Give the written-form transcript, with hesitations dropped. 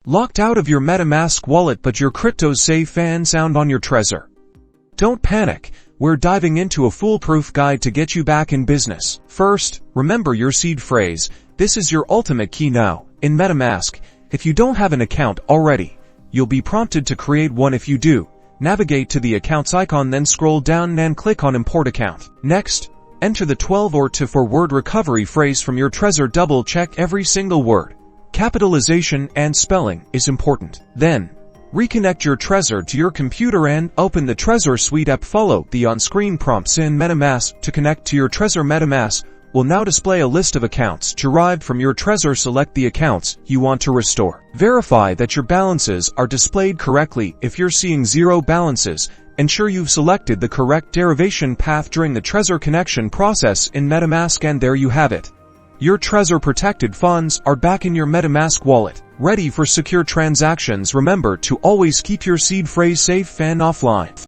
Locked out of your MetaMask wallet but your crypto's safe and sound on your Trezor? Don't panic, we're diving into a foolproof guide to get you back in business. First, remember your seed phrase. This is your ultimate key now. In MetaMask, if you don't have an account already, you'll be prompted to create one. If you do, navigate to the accounts icon, then scroll down and click on Import Account. Next, enter the 12 or 24-word recovery phrase from your Trezor. Double-check every single word. Capitalization and spelling is important. Then, reconnect your Trezor to your computer and open the Trezor Suite app. Follow the on-screen prompts in MetaMask to connect to your Trezor. MetaMask will now display a list of accounts derived from your Trezor. Select the accounts you want to restore. Verify that your balances are displayed correctly. If you're seeing zero balances, ensure you've selected the correct derivation path during the Trezor connection process in MetaMask, and there you have it. Your Trezor-protected funds are back in your MetaMask wallet, ready for secure transactions. Remember to always keep your seed phrase safe and offline.